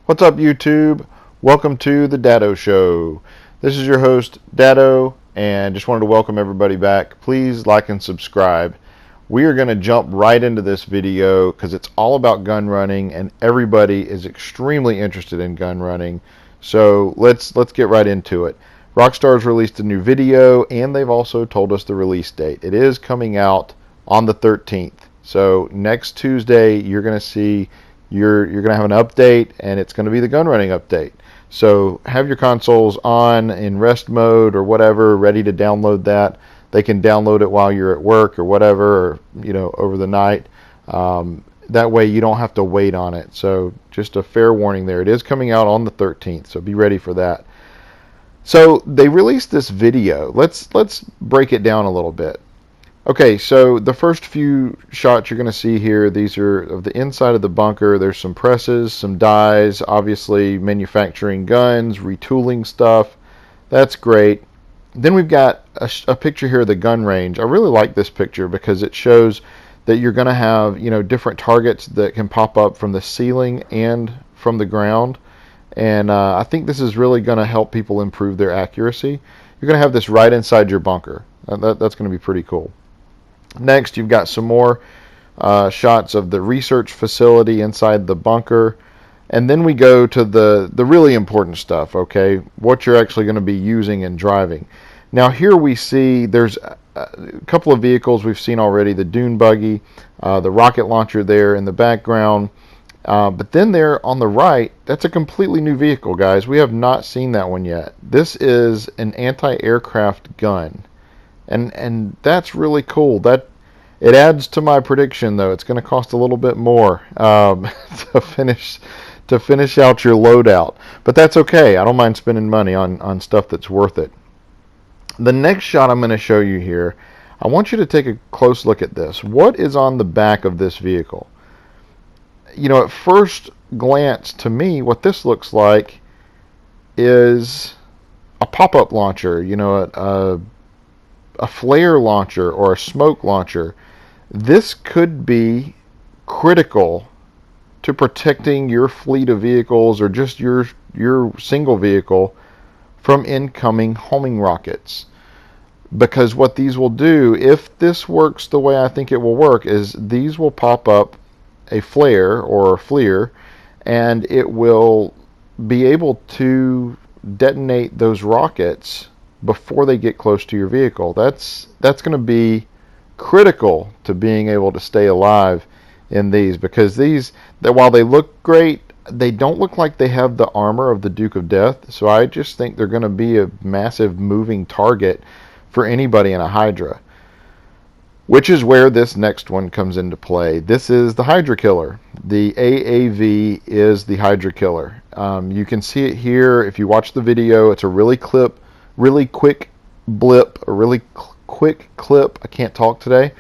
What's up, YouTube? Welcome to the Dado Show. This is your host, Dado, and just wanted to welcome everybody back. Please like and subscribe. We are going to jump right into this video because it's all about gun running, and everybody is extremely interested in gun running. So let's get right into it. Rockstar's released a new video, and they've also told us the release date. It is coming out on the 13th. So next Tuesday, you're going to see. You're going to have an update, and it's going to be the gun running update. So have your consoles on in rest mode or whatever, ready to download that. They can download it while you're at work or whatever, or, over the night. That way you don't have to wait on it. So just a fair warning there. It is coming out on the 13th, so be ready for that. So they released this video. Let's break it down a little bit. Okay, so the first few shots you're going to see here, these are of the inside of the bunker. There's some presses, some dies, obviously manufacturing guns, retooling stuff. That's great. Then we've got a picture here of the gun range. I really like this picture because it shows that you're going to have, different targets that can pop up from the ceiling and from the ground. And I think this is really going to help people improve their accuracy. You're going to have this right inside your bunker. That's going to be pretty cool. Next, you've got some more shots of the research facility inside the bunker. And then we go to the really important stuff, okay? What you're actually going to be using and driving. Now here we see there's a couple of vehicles we've seen already. The dune buggy, the rocket launcher there in the background. But then there on the right, that's a completely new vehicle, guys. We have not seen that one yet. This is an anti-aircraft gun. And that's really cool. That it adds to my prediction, though. It's going to cost a little bit more to finish out your loadout, but that's okay. I don't mind spending money on stuff that's worth it. The next shot I'm going to show you here, I want you to take a close look at this. What is on the back of this vehicle? At first glance, to me, what this looks like is a pop-up launcher. A flare launcher or a smoke launcher. This could be critical to protecting your fleet of vehicles or just your single vehicle from incoming homing rockets. Because what these will do, if this works the way I think it will work, is these will pop up a flare or a FLIR, and it will be able to detonate those rockets before they get close to your vehicle. That's going to be critical to being able to stay alive in these, because that while they look great, they don't look like they have the armor of the Duke of Death. So I just think they're going to be a massive moving target for anybody in a Hydra, which is where this next one comes into play. This is the Hydra Killer. The AAV is the Hydra Killer. You can see it here if you watch the video. It's a really quick blip, a really quick clip. I can't talk today,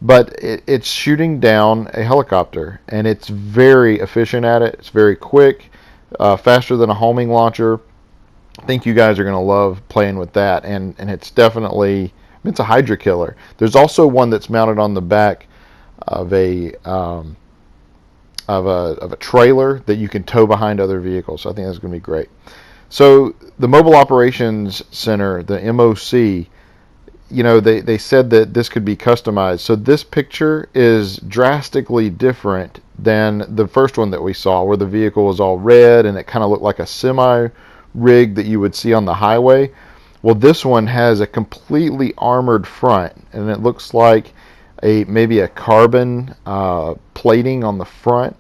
but it's shooting down a helicopter, and it's very efficient at it. It's very quick, faster than a homing launcher. I think you guys are going to love playing with that, and it's definitely, it's a Hydra Killer. There's also one that's mounted on the back of a trailer that you can tow behind other vehicles. So I think that's going to be great. So the Mobile Operations Center, the MOC, they said that this could be customized. So this picture is drastically different than the first one that we saw, where the vehicle was all red and it kind of looked like a semi-rig that you would see on the highway. Well, this one has a completely armored front, and it looks like maybe a carbon plating on the front.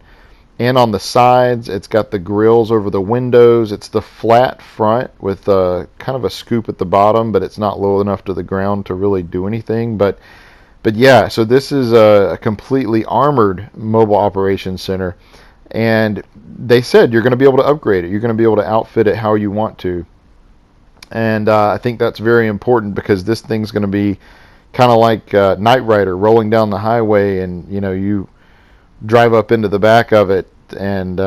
And on the sides, it's got the grills over the windows. It's the flat front with kind of a scoop at the bottom, but it's not low enough to the ground to really do anything. But yeah, so this is a completely armored Mobile Operations Center. And they said you're going to be able to upgrade it. You're going to be able to outfit it how you want to. And I think that's very important, because this thing's going to be kind of like Knight Rider rolling down the highway, and you drive up into the back of it, and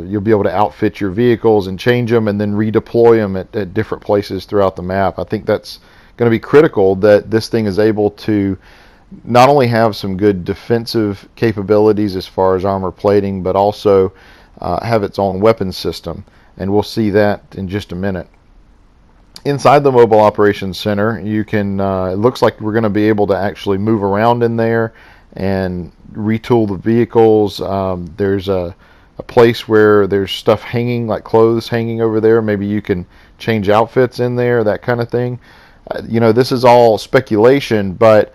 you'll be able to outfit your vehicles and change them and then redeploy them at different places throughout the map. I think that's going to be critical, that this thing is able to not only have some good defensive capabilities as far as armor plating, but also have its own weapons system, and we'll see that in just a minute. Inside the Mobile Operations Center, you can, it looks like we're going to be able to actually move around in there and retool the vehicles. There's a place where there's stuff hanging, like clothes hanging over there. Maybe you can change outfits in there, that kind of thing. This is all speculation, but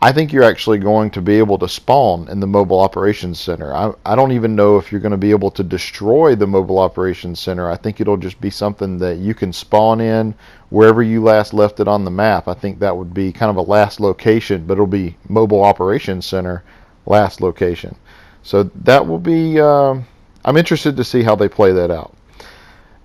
I think you're actually going to be able to spawn in the Mobile Operations Center. I don't even know if you're going to be able to destroy the Mobile Operations Center. I think it'll just be something that you can spawn in wherever you last left it on the map. I think that would be kind of a last location, but it'll be Mobile Operations Center last location. So that will be, I'm interested to see how they play that out.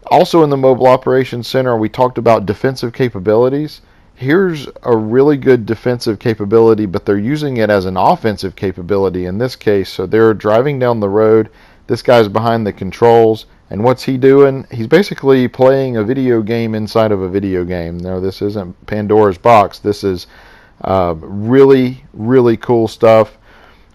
Also in the Mobile Operations Center, we talked about defensive capabilities. Here's a really good defensive capability, but they're using it as an offensive capability in this case. So they're driving down the road. This guy's behind the controls, and what's he doing? He's basically playing a video game inside of a video game. No, this isn't Pandora's box. This is really, really cool stuff.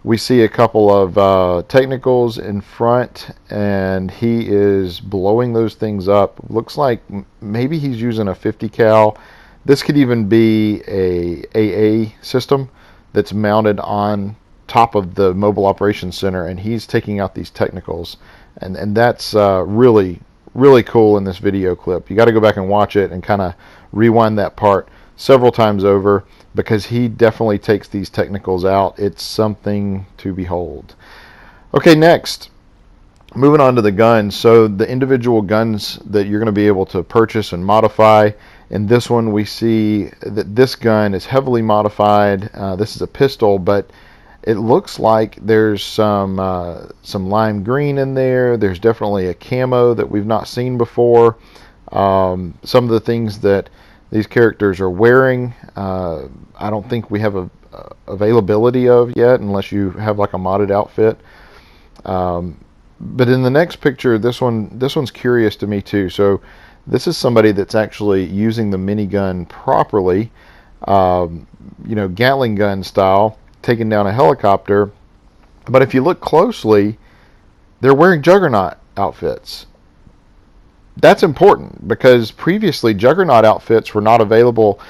We see a couple of technicals in front, and he is blowing those things up. Looks like maybe he's using a 50 cal. This could even be a AA system that's mounted on top of the Mobile Operations Center, and he's taking out these technicals, and that's really, really cool in this video clip. You got to go back and watch it and kind of rewind that part several times over, because he definitely takes these technicals out. It's something to behold. Okay, next, moving on to the guns. So the individual guns that you're going to be able to purchase and modify. In this one, we see that this gun is heavily modified. This is a pistol, but it looks like there's some lime green in there. There's definitely a camo that we've not seen before. Some of the things that these characters are wearing, I don't think we have a availability of yet, unless you have like a modded outfit. But in the next picture, this one's curious to me too. So this is somebody that's actually using the minigun properly, Gatling gun style, taking down a helicopter. But if you look closely, they're wearing Juggernaut outfits. That's important, because previously Juggernaut outfits were not available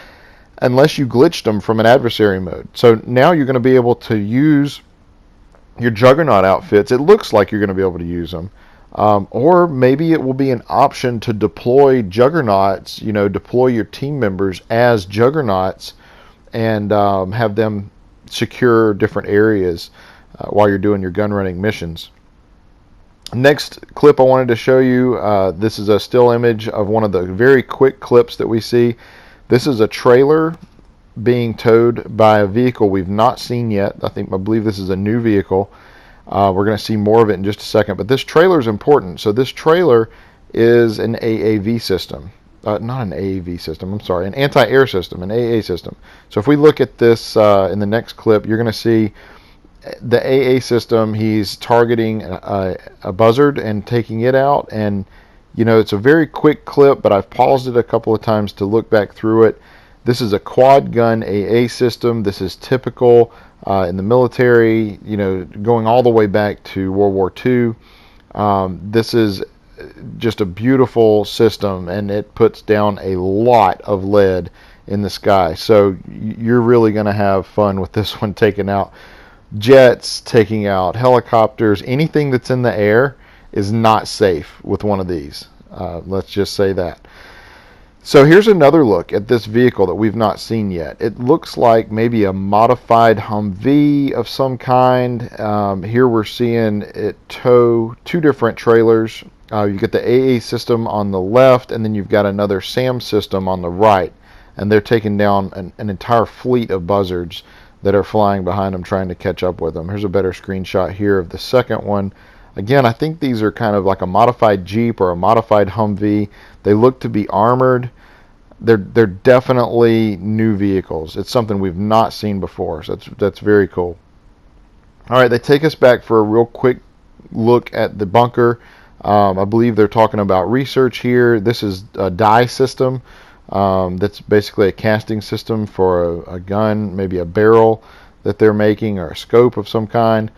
unless you glitched them from an adversary mode. So now you're going to be able to use your Juggernaut outfits. It looks like you're going to be able to use them. Or maybe it will be an option to deploy Juggernauts, deploy your team members as Juggernauts and have them secure different areas while you're doing your gun running missions. Next clip I wanted to show you, this is a still image of one of the very quick clips that we see. This is a trailer being towed by a vehicle we've not seen yet. I believe this is a new vehicle. We're going to see more of it in just a second, but this trailer is important. So this trailer is an AAV system. Not an AAV system, I'm sorry, an anti-air system, an AA system. So if we look at this in the next clip, you're going to see the AA system. He's targeting a buzzard and taking it out, and it's a very quick clip, but I've paused it a couple of times to look back through it. This is a quad gun AA system. This is typical in the military, going all the way back to World War II. This is just a beautiful system, and it puts down a lot of lead in the sky. So you're really going to have fun with this one, taking out jets, taking out helicopters. Anything that's in the air is not safe with one of these. Let's just say that. So here's another look at this vehicle that we've not seen yet. It looks like maybe a modified Humvee of some kind. Here we're seeing it tow two different trailers. You get the AA system on the left, and then you've got another SAM system on the right. And they're taking down an entire fleet of buzzards that are flying behind them, trying to catch up with them. Here's a better screenshot here of the second one. Again, I think these are kind of like a modified Jeep or a modified Humvee. They look to be armored. They're definitely new vehicles. It's something we've not seen before, so that's very cool. All right, they take us back for a real quick look at the bunker. I believe they're talking about research here. This is a dye system. That's basically a casting system for a gun, maybe a barrel that they're making, or a scope of some kind.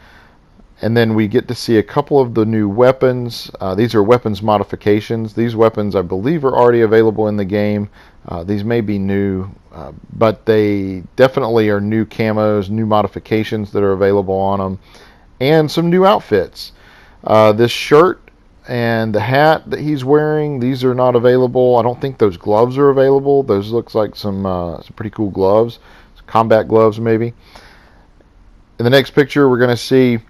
And then we get to see a couple of the new weapons. These are weapons modifications. These weapons, I believe, are already available in the game. These may be new, but they definitely are new camos, new modifications that are available on them, and some new outfits. This shirt and the hat that he's wearing, these are not available. I don't think those gloves are available. Those looks like some pretty cool gloves, combat gloves maybe. In the next picture, we're going to see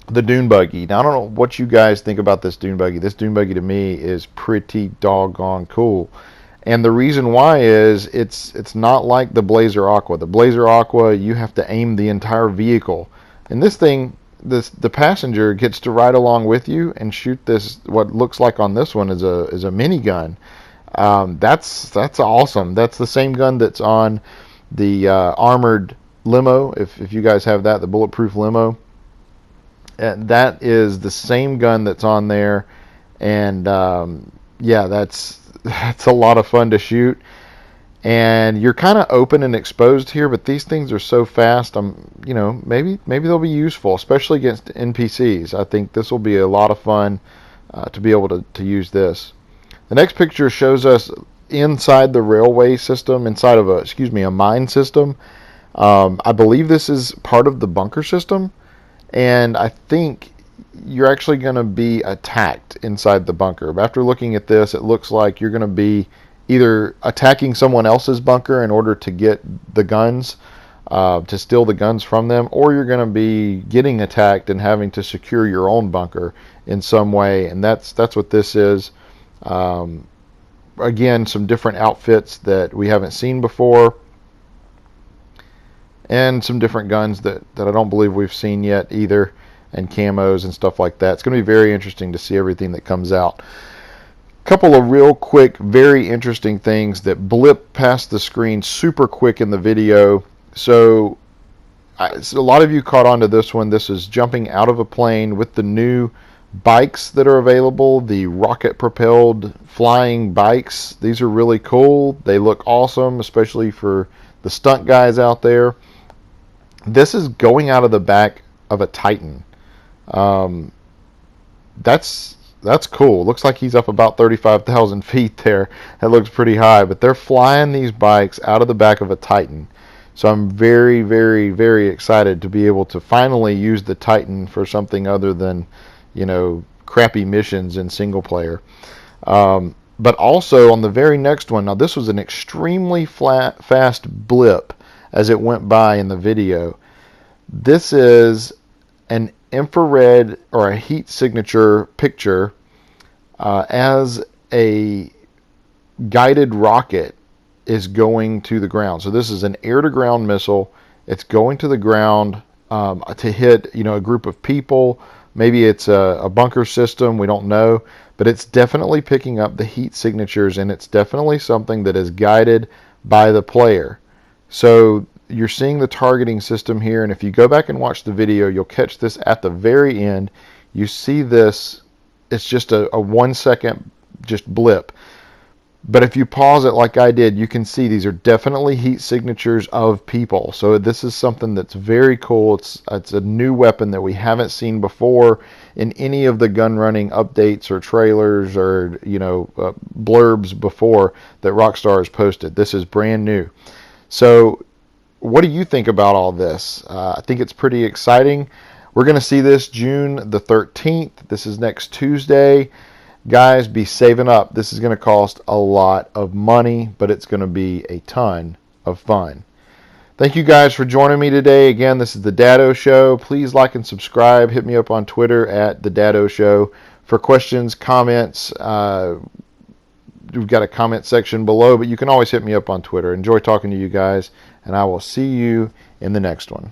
the dune buggy. Now, I don't know what you guys think about this dune buggy. This dune buggy to me is pretty doggone cool. And the reason why is it's not like the Blazer Aqua. The Blazer Aqua, you have to aim the entire vehicle. And this thing, the passenger gets to ride along with you and shoot this, what looks like on this one is a minigun. That's awesome. That's the same gun that's on the armored limo. If you guys have that, the bulletproof limo. That is the same gun that's on there, and yeah, that's a lot of fun to shoot. And you're kind of open and exposed here, but these things are so fast. Maybe they'll be useful, especially against NPCs. I think this will be a lot of fun to be able to use this. The next picture shows us inside the railway system, inside of a mine system. I believe this is part of the bunker system. And I think you're actually going to be attacked inside the bunker. After looking at this, it looks like you're going to be either attacking someone else's bunker in order to get the guns, to steal the guns from them, or you're going to be getting attacked and having to secure your own bunker in some way. And that's what this is. Again, some different outfits that we haven't seen before, and some different guns that I don't believe we've seen yet either, and camos and stuff like that. It's going to be very interesting to see everything that comes out. A couple of real quick, very interesting things that blip past the screen super quick in the video. So a lot of you caught on to this one. This is jumping out of a plane with the new bikes that are available, the rocket-propelled flying bikes. These are really cool. They look awesome, especially for the stunt guys out there. This is going out of the back of a Titan. That's cool. Looks like he's up about 35,000 feet there. That looks pretty high. But they're flying these bikes out of the back of a Titan. So I'm very, very, very excited to be able to finally use the Titan for something other than, crappy missions in single player. But also on the very next one, now this was an extremely fast blip as it went by in the video. This is an infrared or a heat signature picture as a guided rocket is going to the ground. So this is an air-to-ground missile. It's going to the ground to hit a group of people. Maybe it's a bunker system. We don't know. But it's definitely picking up the heat signatures, and it's definitely something that is guided by the player. So you're seeing the targeting system here, and if you go back and watch the video, you'll catch this at the very end. You see this, it's just a 1 second just blip. But if you pause it like I did, you can see these are definitely heat signatures of people. So this is something that's very cool. It's a new weapon that we haven't seen before in any of the gun running updates or trailers or blurbs before that Rockstar has posted. This is brand new. So what do you think about all this? I think it's pretty exciting. We're going to see this June the 13th. This is next Tuesday. Guys, be saving up. This is going to cost a lot of money, but it's going to be a ton of fun. Thank you guys for joining me today. Again, this is The Dado Show. Please like and subscribe. Hit me up on Twitter at The Dado Show for questions, comments. We've got a comment section below, but you can always hit me up on Twitter. Enjoy talking to you guys, and I will see you in the next one.